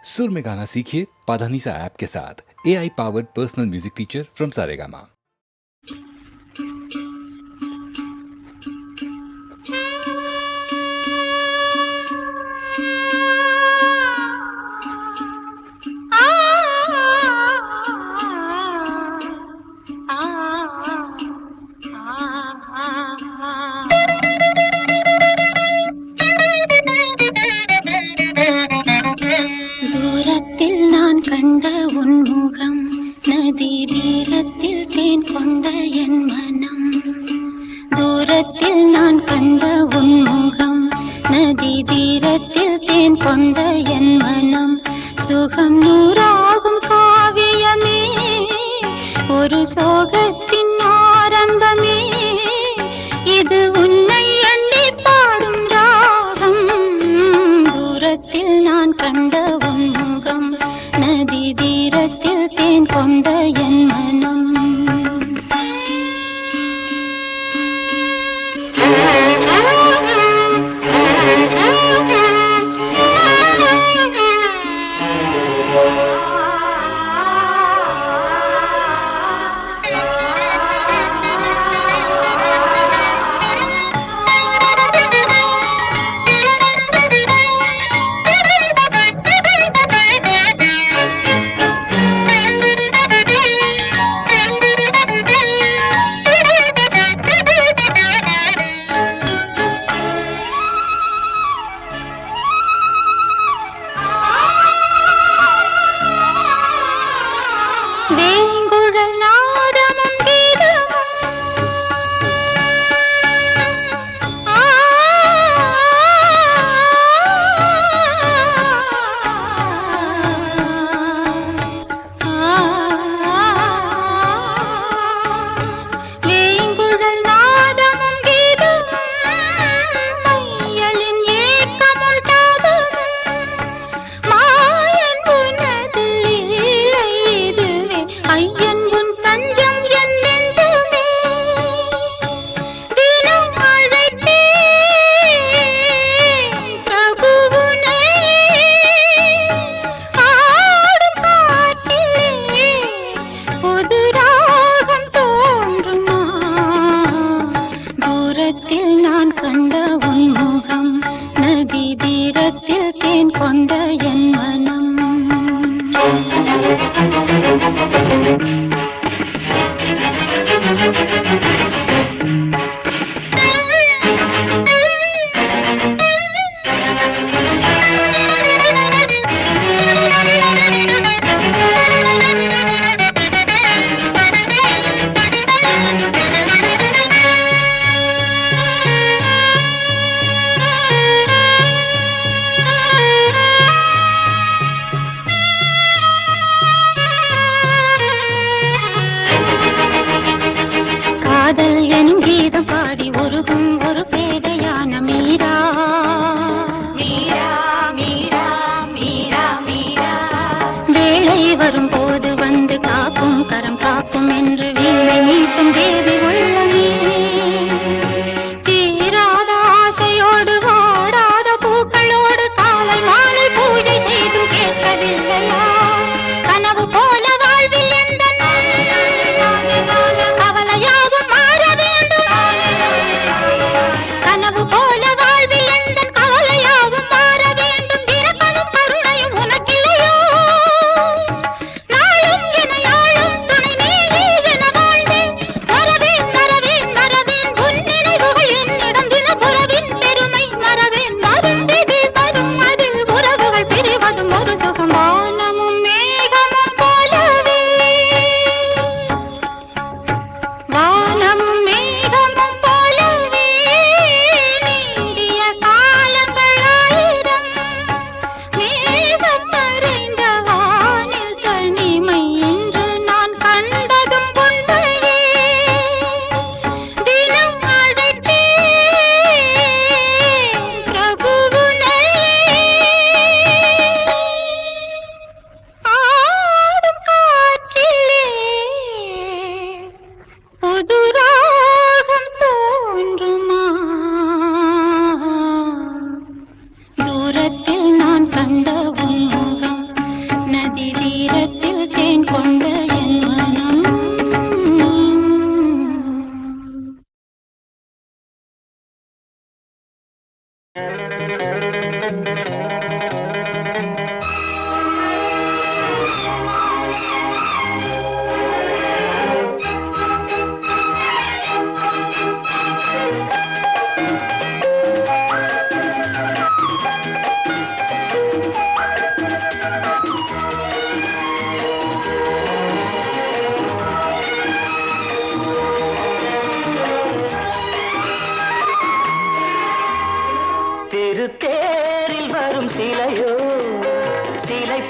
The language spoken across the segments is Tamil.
सुर में गाना सीखिए पाधानीसा ऐप के साथ। AI powered personal music teacher from Saregama. தூரத்தில் நான் கண்ட உன் முகம், நதி தீரத்தில் தேன் கொண்ட என் மனம். தூரத்தில் நான் கண்ட உன் முகம், நதி தீரத்தில் தேன் கொண்ட என் மனம். சுகம் நூறாகும் காவியமே, ஒரு சோகத்தின் ஆரம்பமே. இது உன்னை எண்ணி பாடும் ராகம். தூரத்தில் நான் கண்ட உன் முகம், நதி தீரத்தில் தேன் கொண்ட என் மனம்.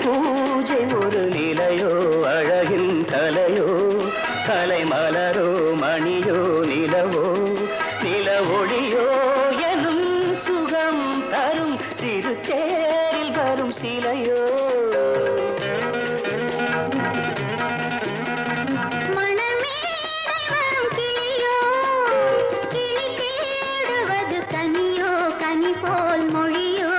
பூஜை ஒரு நிலையோ அழகின் கலையோ கலை மலரோ மணியோ நிலவோ நில ஒளியோ எனும் சுகம் தரும் திருச்சேரில் வரும் சிலையோ போல் மொழியோ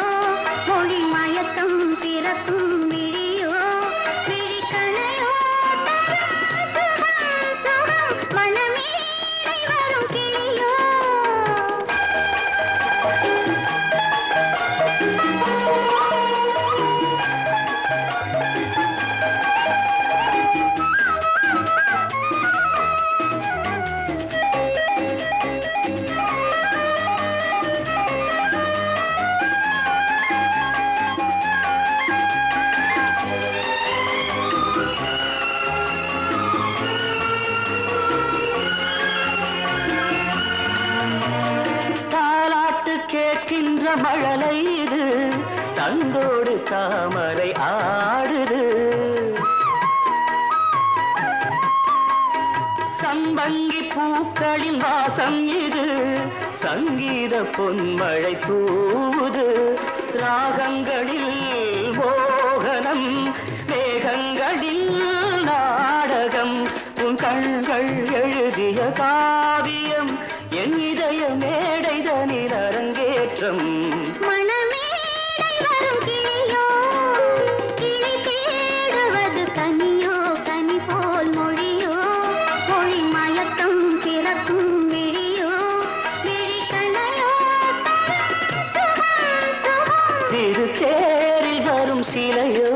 மொழி மயக்கம் பிறக்கும் விழியோ விழிக்கணையோ மனமே வரும் கிளியோ கேட்கின்ற மழலை இது தந்தோடு தாமரை ஆடுது சம்பங்கி பூக்களின் வாசம் இது சங்கீத பொன்மழை தூவுது ராகங்களில் மோகனம் மேகங்களில் நாடகம் உன் கண்கள் எழுதிய காவியம் என் இதய மேடைதனில் அரங்கேற்றம் மனமேடை வரும் கிளியோ கிளி தேடுவது கனியோ கனி போல் மொழியோ மொழி மயக்கம் பிறக்கும் விழியோ விழிக்கணையோ திருச்சேரில் வரும் சிலையோ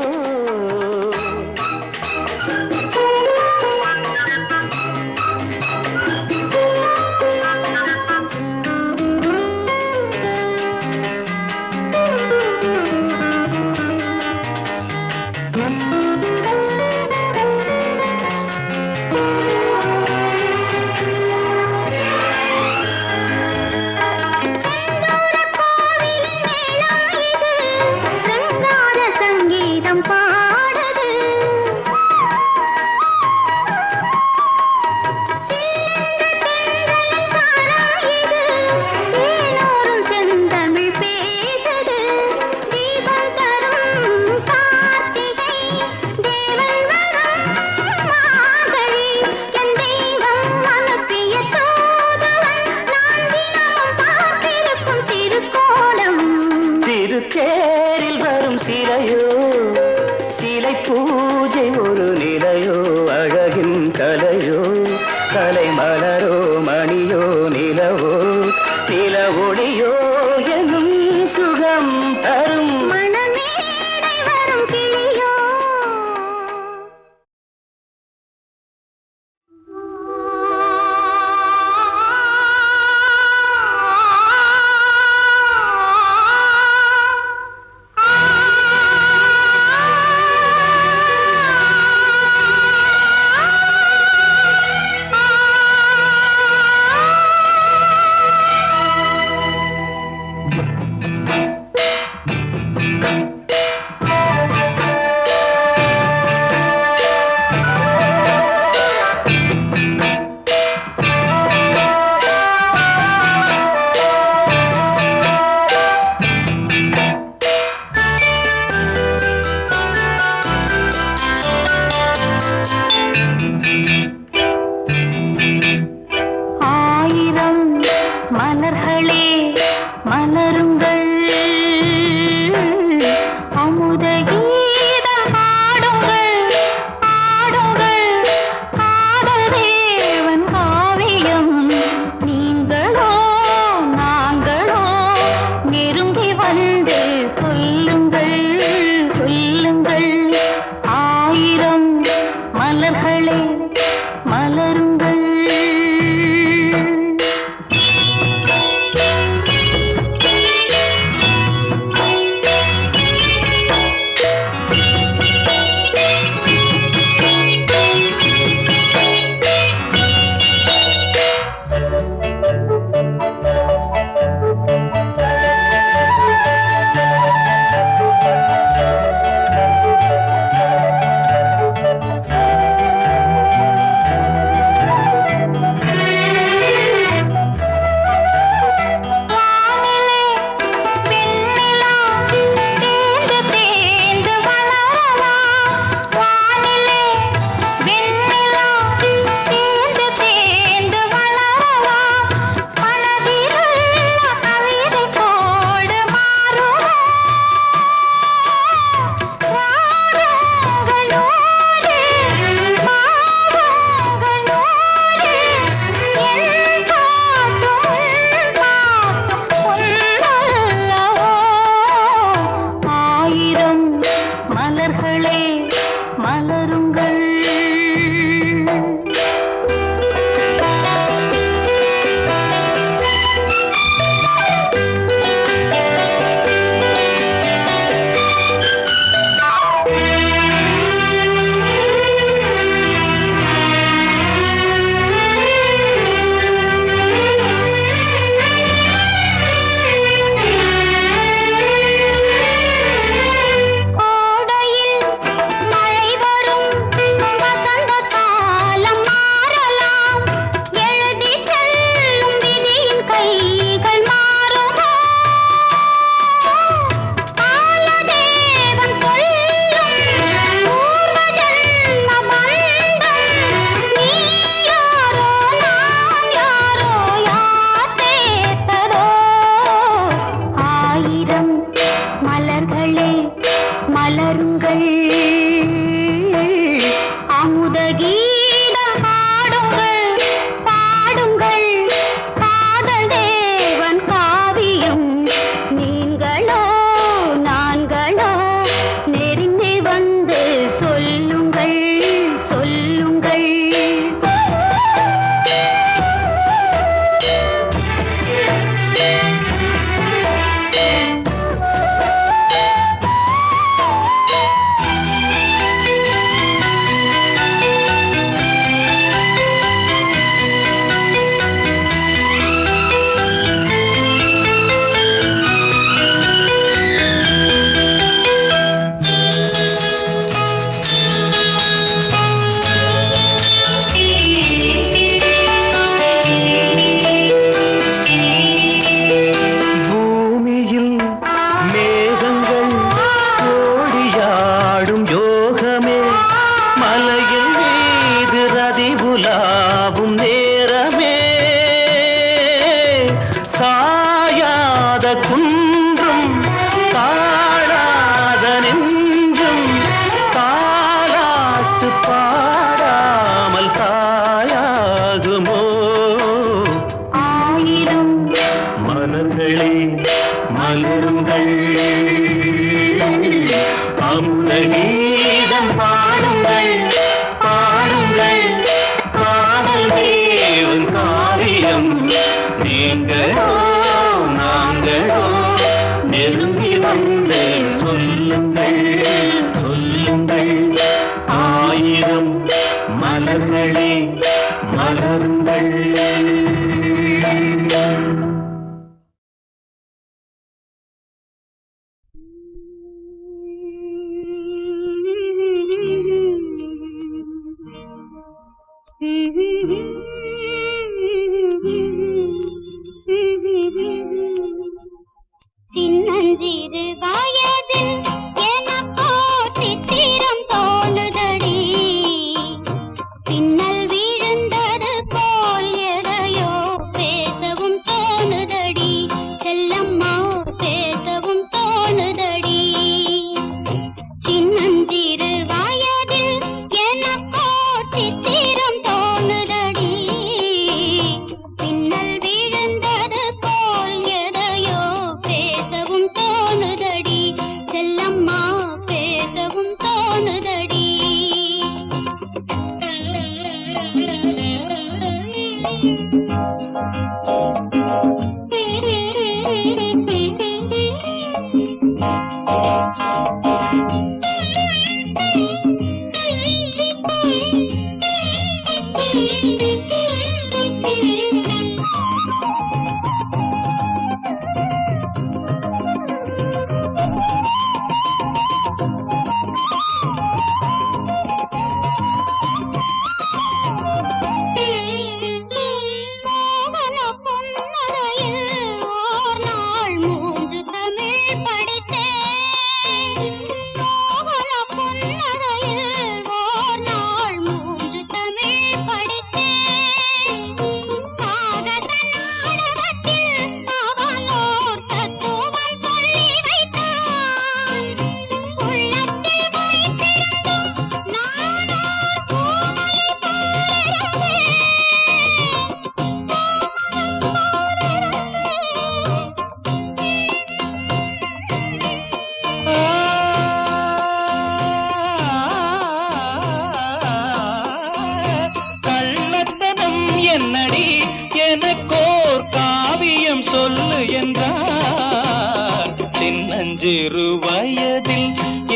சொல்லுங்கள் அமுத கீதம் பாடுங்கள் பாடுங்கள் காதல் தேவன் காவியம் நீங்களோ நான்களோ நெருங்கி வந்து சொல்லுங்கள் சொல்லுங்கள் பூமியில் மேகங்கள் ஓடியாடும் யோகமே மலையில் மீது ரதி உலாவும் நேரமே சாயாத குன்றும் காணாத நெஞ்சும் தாலாட்டு பாடாமல் தாயாகுமோ ஆயிரம் மலர்களே மலருங்கள் அமுத கீதம் பாடுங்கள் பாடுங்கள் காதல் தேவன் காவியம் நீங்களோ நாங்களோ நெருங்கி வந்து சொல்லுங்கள் சொல்லுங்கள் ஆயிரம் மலர்களே மலருங்கள் சின்னஞ்சிறு வயதில் எனக்கோ சித்திரம் தோணுதடி பின்னல் விழுந்தது போல் எதையோ பேசவும் தோணுதடி செல்லம்மா பேசவும் தோணுதடி சின்னஞ்சிறு வயதில் எனக்கோ சித்திரம் தோணுதடி பின்னல் விழுந்தது போல் எதையோ பேசவும் தோணுதடி செல்லம்மா பேசவும் தோணுதடி மோகன பொன்னரையில் ஓர் நாள் 3 தமிழ் படித்தேன் மோகன பொன்னரையில் ஓர் நாள் 3 தமிழ் படித்தேன் காகத நாடகத்தில் அவனோர் தத்துவம் சொல்லி வைத்தான் உள்ளத்தில் வைத்திருந்தும் நானோ பூமலை போலிருந்தேன் கள்ளத்தனம் என்னடி எனக்கோர் காவியம் சொல்லு என்றார் சின்னஞ்சிறு வயதில்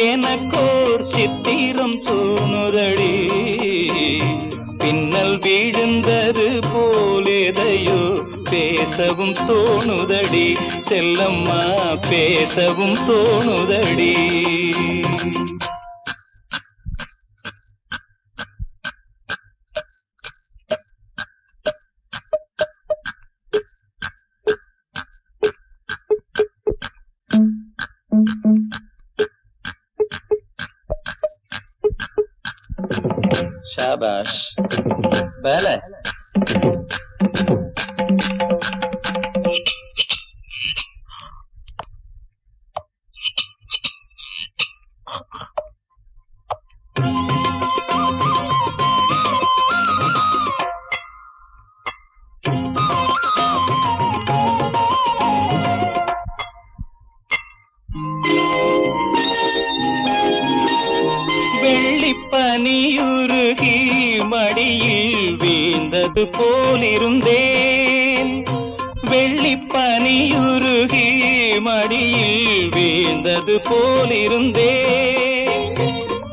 எனக்கோர் சித்திரம் தோணுதடி பின்னல் விழுந்தது போலேதையோ பேசவும் தோணுதடி செல்லம்மா பேசவும் தோணுதடி शाबाश पहले வெள்ளிப்பனியுருகி மடியில் வீழ்ந்தது போலிருந்தேன். வெள்ளிப்பனியுருகி மடியில் வீழ்ந்தது போலிருந்தேன்.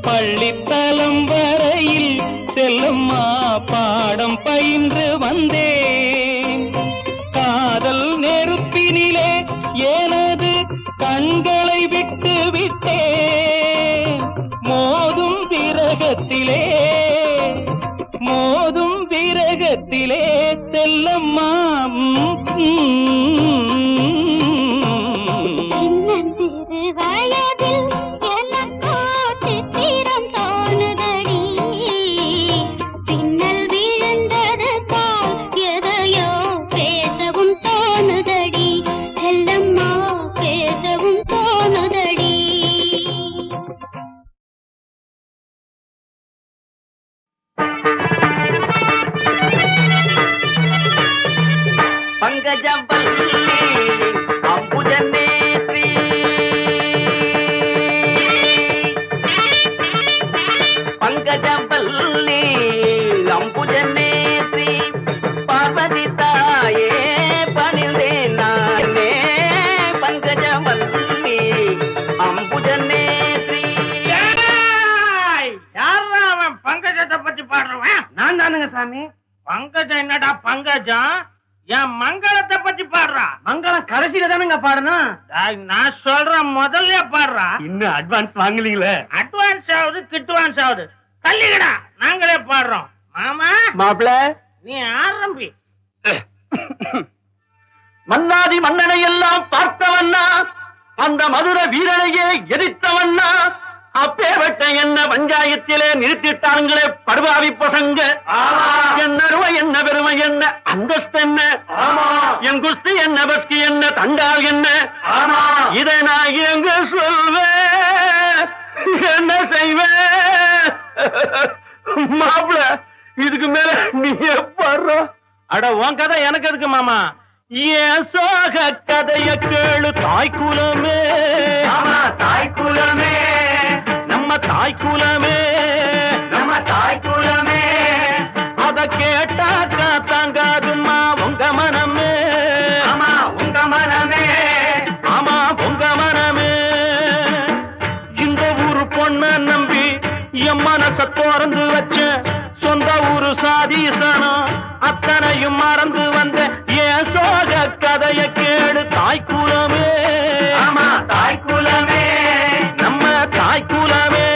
பள்ளித்தலம் வரையில் செல்லம்மா பாடம் பயின்று வந்தேன். காதல் நெருப்பினிலே எனது கண்களை விட்டு விட்டேன். மோதும் விரகத்திலே செல்லம்மா. சின்னஞ்சிறு வயதில் எனக்கோ சித்திரம் தோணுதடி. பின்னல் விழுந்தது போல் எதையோ பேசவும் தோணுதடி. செல்லம்மா பேசவும் தோணுதடி. பங்கஜவல்லி அம்புஜநேத்ரி பங்கஜவல்லி அம்புஜநேத்ரி பார்வதி தாயே பணிந்தேன் நானே. பங்கஜவல்லி அம்புஜநேத்ரி. யாரா அவன் பங்கஜத்தை பத்தி பாடுறவன்? நான் தானுங்க சாமி. பங்கஜம் என்னடா பங்கஜம்? என் மங்களத்தை பத்தி பாடுறா. மங்களம் கடைசியில தானுங்க பாடணும். நான் சொல்றேன் முதல்ல பாடுறா. இன்னும் அட்வான்ஸ் வாங்கலீங்களே. அட்வான்ஸ் ஆகுது கிட்வான்ஸ் ஆகுது. தள்ளிக்கடா, நாங்களே பாடுறோம். மாமா மாப்பிள நீ ஆரம்பி. மன்னாதி மன்னனை எல்லாம் பார்த்தவன்னா, அந்த மதுர வீரனையே எதிர்த்தவன்னா, அப்பேவட்ட என்ன பஞ்சாயத்திலே நிறுத்திட்டாங்களே படுபாவி பசங்க. என்ன அருமை என்ன பெருமை என்ன அந்தஸ்து என்ன, என் குஸ்தி என்ன பஸ்கி என்ன தண்டால் என்ன, இதை நான் எங்க சொல்வேன், என்ன செய்வேன்? மாப்பிள இதுக்கு மேல நீ பாடுற. அட உன் கதை எனக்கு எதுக்கு மாமா? ஏன் சோக கதைய கேளு தாய்க்குலமே. தாய்க்குலமே நம்ம தாய்க்குலமே, நம்ம தாய்க்குலமே. அத கேட்டாக்கா தாங்காதுமா உங்க மனமே. ஆமா உங்க மனமே, ஆமா உங்க மனமே. இந்த ஊரு பொண்ண நம்பி என் மனச திறந்து வச்ச, சொந்த ஊரு சாதீசனம் அத்தனையும் மறந்து வந்த ஏன் சோக கதைய கேடு தாய்க்குலமே. ஆமா தாய்க்குலமே, நம்ம தாய்க்குலமே.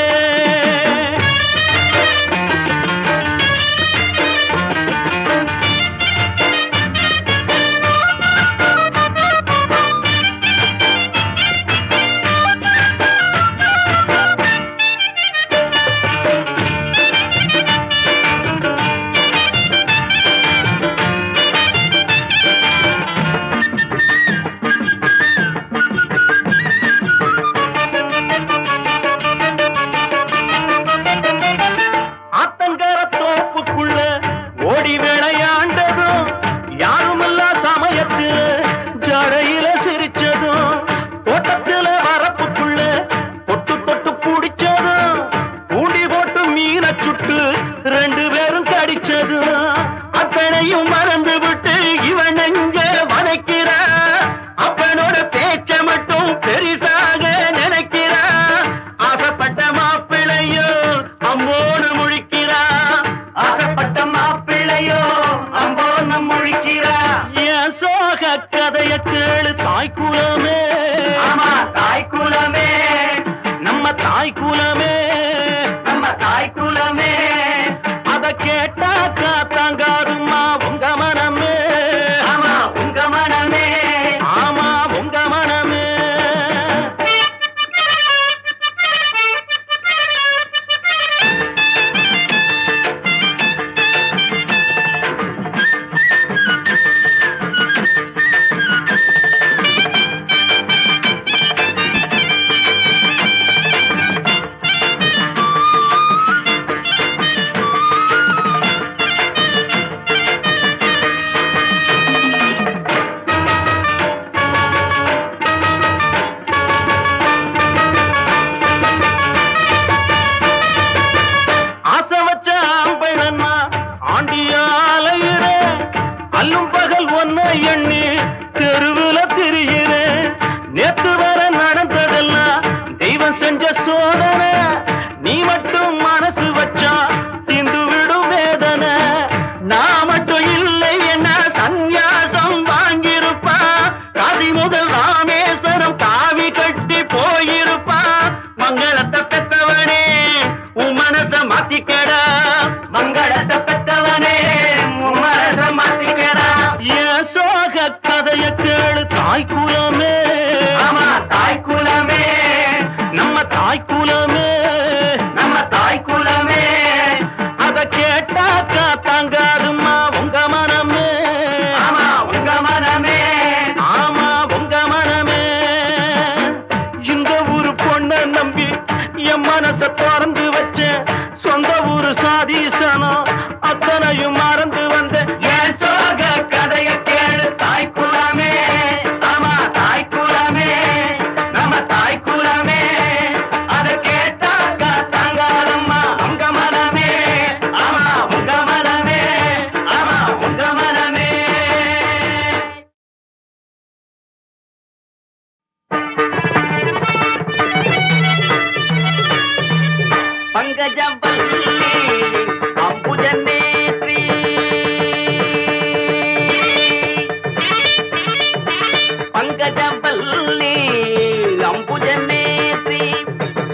பங்கஜவல்லி அம்புஜநேத்ரி பங்கஜவல்லி அம்புஜநேத்ரி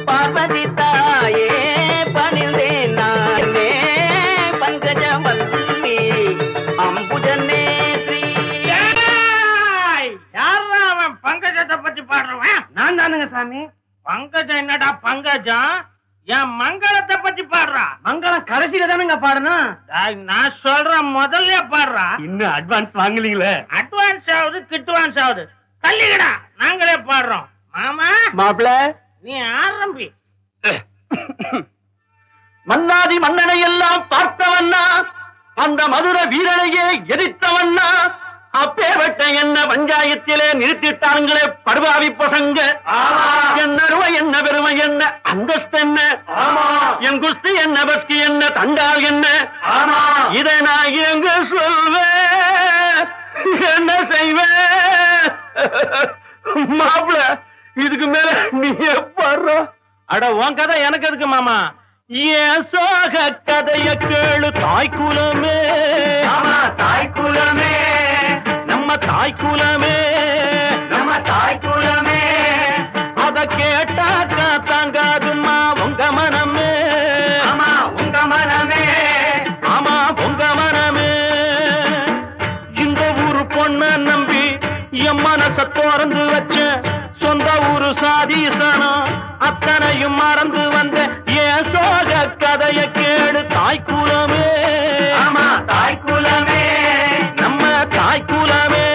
பார்வதி தாயே பணிந்தேன் நானே பங்கஜவல்லி அம்புஜநேத்ரி. யாரா அவன் பங்கஜத்தை பத்தி பாடுறவன்? நான் தானுங்க சாமி. பங்கஜம் என்னடா பங்கஜம்? என் மங்களத்தை பத்தி பாடுறா. மங்களம் கடைசியில தானுங்க பாடணும். நான் சொல்றேன் முதல்ல பாடுறா. இன்னும் அட்வான்ஸ் வாங்கலீங்களே. அட்வான்ஸ் ஆகுது கிட்வான்ஸ் ஆகுது. தள்ளிக்கடா, நாங்களே பாடுறோம். மாமா மாப்பிள நீ ஆரம்பி. மன்னாதி மன்னனை எல்லாம் பார்த்தவன்னா, அந்த மதுர வீரனையே எதிர்த்தவன்னா, அப்பேவட்ட என்ன பஞ்சாயத்திலே நிறுத்திட்டாங்களே படுபாவி பசங்க. என்ன அருமை என்ன பெருமை என்ன அந்தஸ்து என்ன, என் குஸ்தி என்ன பஸ்கி என்ன தண்டால் என்ன, இதை நான் எங்க சொல்வேன் என்ன செய்வேன்? மாப்பிள இதுக்கு மேல நீ பாடுற. அட உன் கதை எனக்கு எதுக்கு மாமா? ஏன் சோக கதைய கேளு தாய்க்குலமே. தாய்க்குலமே நம்ம தாய்க்குலமே, நம்ம தாய்க்குலமே. அத கேட்டாக்கா தாங்காதுமா உங்க மனமே. ஆமா உங்க மனமே, ஆமா உங்க மனமே. இந்த ஊரு பொண்ண நம்பி என் மனச திறந்து வச்ச, சொந்த ஊரு சாதீசனம் அத்தனையும் மறந்து வந்த ஏன் சோக கதைய கேடு தாய்க்குலமே. ஆமா தாய்க்குலமே, நம்ம தாய்க்குலமே.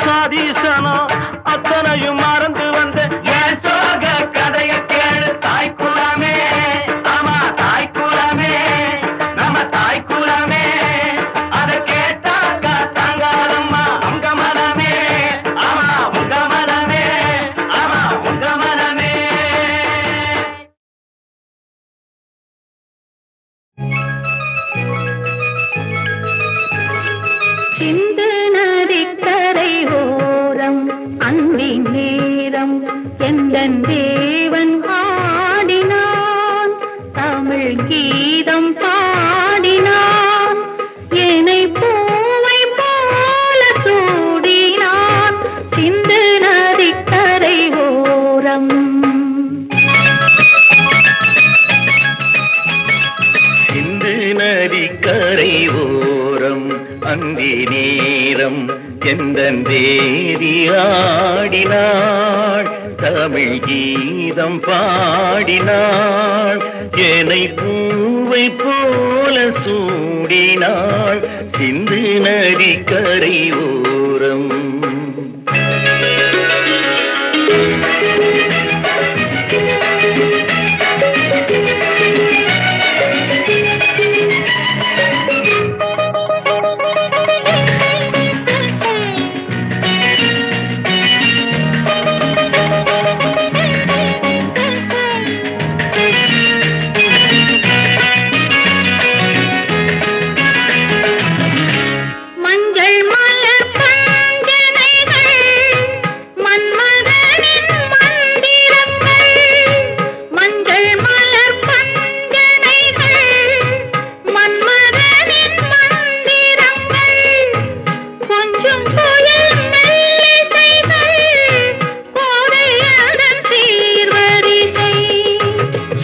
சாதீசனம் அத்தனையும் மறந்து வந்த என் சோக கதையை கேளு தாய்க்குள்ள எந்தன் தேவன் ஆடினான், தமிழ் கீதம் பாடினான், என்னை பூவை போல சூடினான், சிந்து நதிக்கரை ஓரம். சிந்து நதிக்கரை ஓரம் அந்தி நேரம் எந்தன் தேவி ஆடினாள், தமிழ் கீதம் பாடினாள், என்னை பூவை போல சூடினாள், சிந்து நதிக்கரை ஓரம்.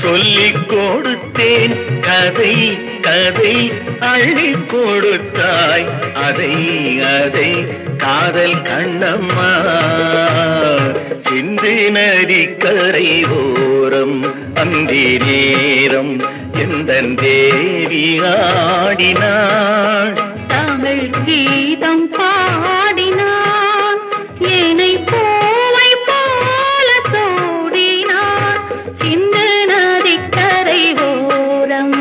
சொல்லிக் கொடுத்தேன் கதை கதை அள்ளி கொடுத்தாய் அதை அதை காதல் கண்ணம்மா, சிந்து நதிக்கரை ஓரம் அந்தி நேரம் எந்தன் தேவி ஆடினாள், தமிழ் கீதம் பாடினான், என்னை பூவை போல சூடினான், சிந்து நதிக்கரை ஓரம்.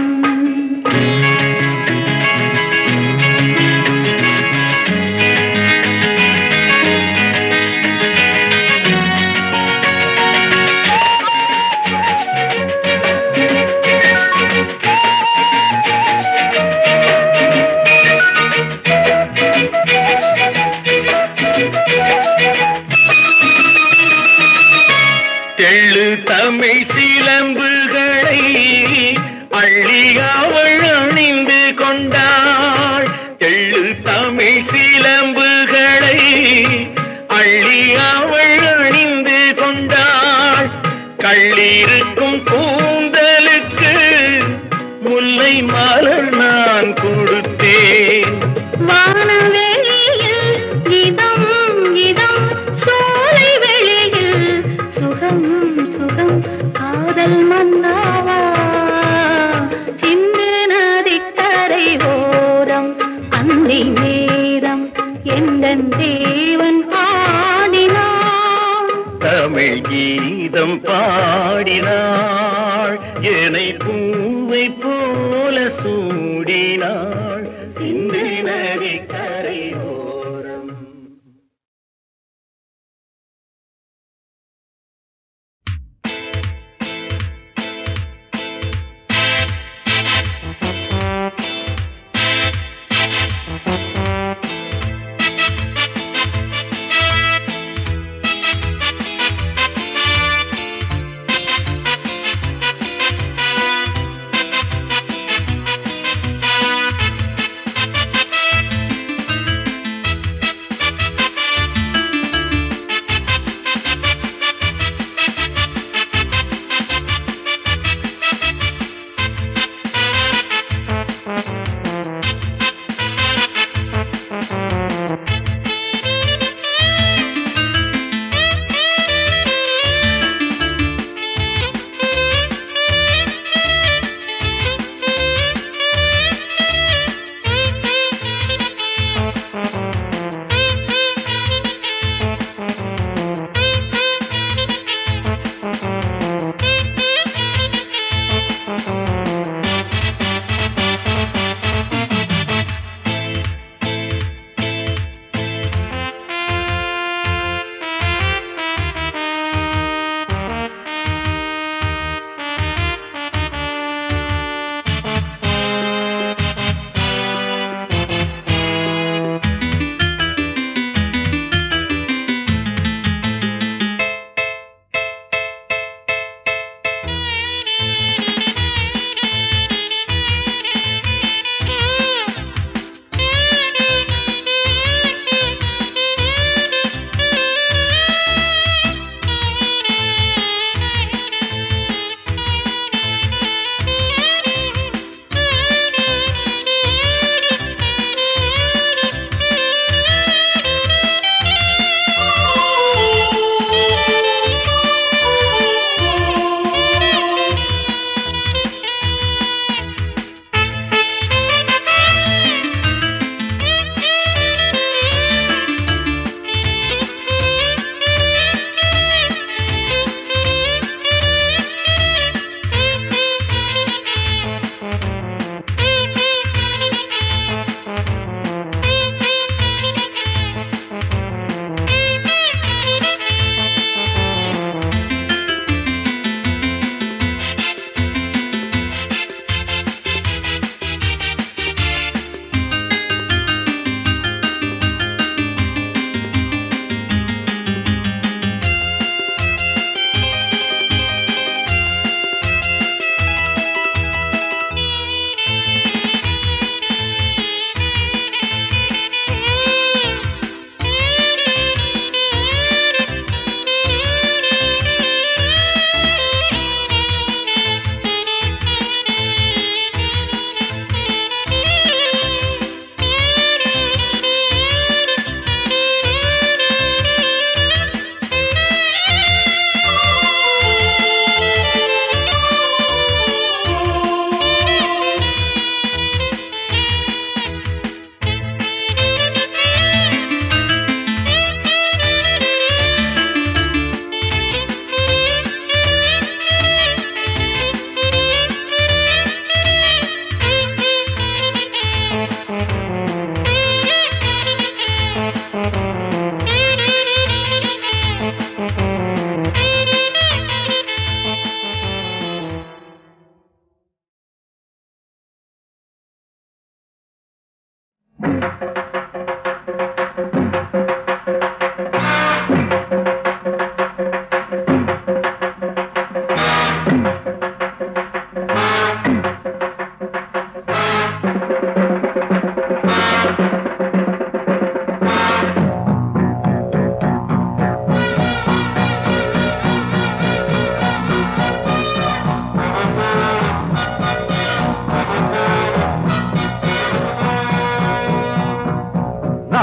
தெள்ளு தமிழ் சிலம்புகளை அள்ளி அவள் அணிந்து கொண்டாள், தெள்ளு தமிழ் சிலம்புகளை அள்ளி அவள் அணிந்து கொண்டாள், கள்ளிருக்கும் கூந்தலுக்கு முல்லை மலர் நான் கொடுத்தேன், வானவெளியில் இதம் இதம் சோலை வெளியில் சுகம் சுகம் காதல் மன்னாவா, சிந்து நதிக்கரை ஓரம் அந்தி நேரம் எந்தன் தேவன் ஆடினான், தமிழ் கீதம் பாடினாள், என்னை பூவை போல சூடினாள், சிந்து நதிக்கரை ஓரம்.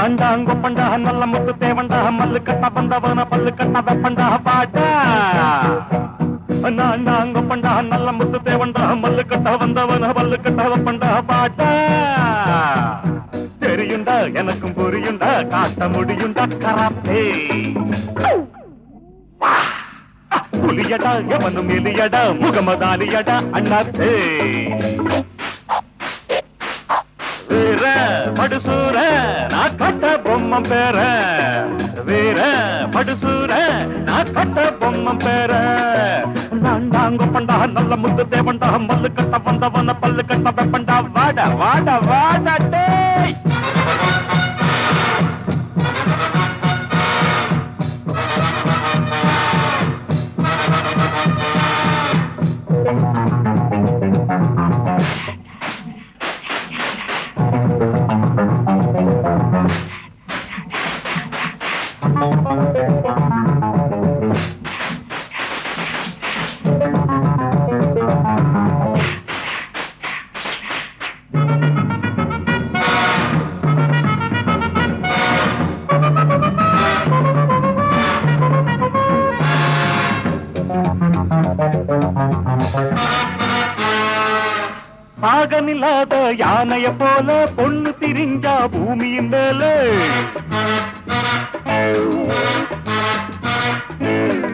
நாண்டாங்கொப்பண்டா நல்ல முத்து தேவண்டா மல்லு கட்ட வந்தவன பல்லு கட்ட வெப்பண்டா பாட்டா நாண்டாங்கொப்பண்டா நல்ல முத்து தேவண்டா மல்லு கட்ட வந்தவன பல்லு கட்ட வெப்பண்டா பாட்டா தெரியுண்டா எனக்கும் புரியுண்டா காட்ட முடியுண்டா கராத்தே புலியடா எவனும் எலியடா முகமதாலியடா அண்ணாத்தே வீர படுசூர நான் கட்ட பொம்மம் பேர வீர படுசூர நான் கட்ட பொம்மம் பேர நாண்டாங்கொப்பண்டா நல்ல முத்து தேவண்டா மல்லு கட்ட வந்தவன பல்லு கட்ட வெப்பண்டா வாடா வாடா வாடா டேய் பாகனில்லாத யானைய போல பொண்ணு திரிஞ்சா பூமியின் மேல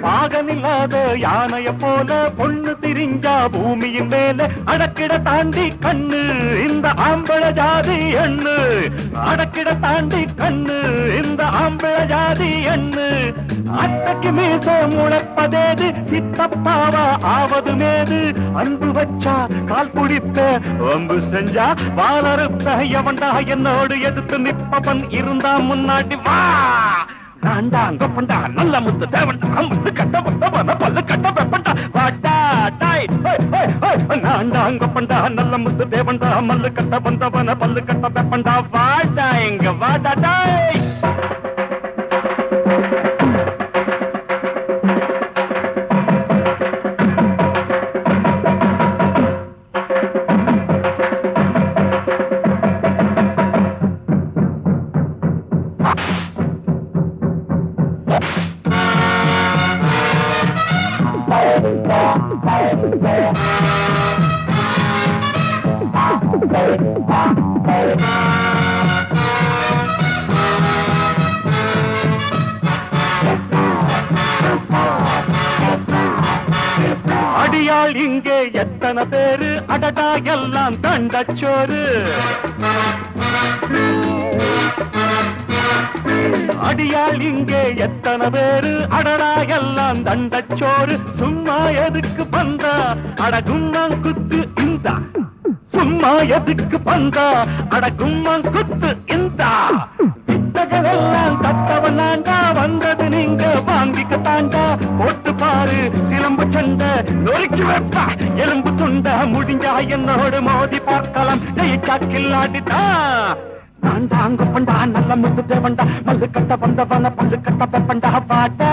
பாகனில்லாத யானைய போல பொண்ணு திரிஞ்சா பூமியின் மேல அடக்கிட தாண்டி கண்ணு இந்த ஆம்பள ஜாதி எண்ணு அடக்கிட தாண்டி கண்ணு இந்த ஆம்பள ஜாதி எண்ணு அத்தைக்கு மீச முளைப்பதேது சித்தப்பாவா ஆவது மேது அன்பு வச்சா கால் குடித்த ஒம்பு செஞ்சா வாழறுத்த எவன்டா என்னோடு எதிர்த்து நிப்பவன் இருந்தா முன்னாடி வா நாண்டாங்கொப்பண்டா நல்ல முத்து தேவண்டா முத்து கட்ட வந்தவன பல்லு கட்ட வெப்பண்டா வாடா டாய் நாண்டாங்கொப்பண்டா நல்ல முத்து தேவண்டா மல்லு கட்ட வந்தவன பல்லு கட்ட வெப்பண்டா வாடா எங்க வாடா டாய் அடியாள் இங்கே எத்தனை பேரு அடடா எல்லாம் தண்டச்சோறு அடியாள் இங்கே எத்தனை பேரு அடடா எல்லாம் தண்டச்சோறு சும்மா எதுக்கு பந்தா அடகும்மாங் குத்து இந்த சும்மா எதுக்கு பந்தா அடகும்மாங் குத்து இந்த வித்தகரெல்லாம் தத்தவனாண்டா வந்தது நீங்க வாங்கிக்க தாண்டா போட்டு பாரு சிலம்பு சண்டை நொறுக்கி வைப்பா எலும்பு துண்ட முடிஞ்சா என்னோடு மோதி பார்க்கலாம் ஜெயிச்சா கில்லாடிட்டா நாண்டாங்கொப்பண்டா நல்ல முத்து தேவண்டா மல்லு கட்ட வந்தவன பல்லு கட்ட வெப்பண்டா பாட்டா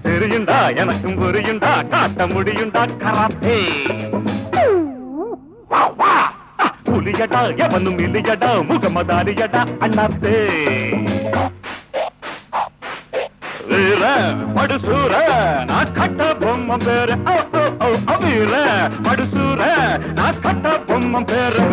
தெரியுண்டா எனக்கும் புரியுண்டா காட்ட முடியுண்டா கராத்தே புலியடா எவனும் இல்லையடா முகமதாலியடா அண்ணாத்தே வீர படுசூர நான் கட்ட பொம்மம் பேரு வீர படுசூர நான் கட்ட பொம்மம் பேரு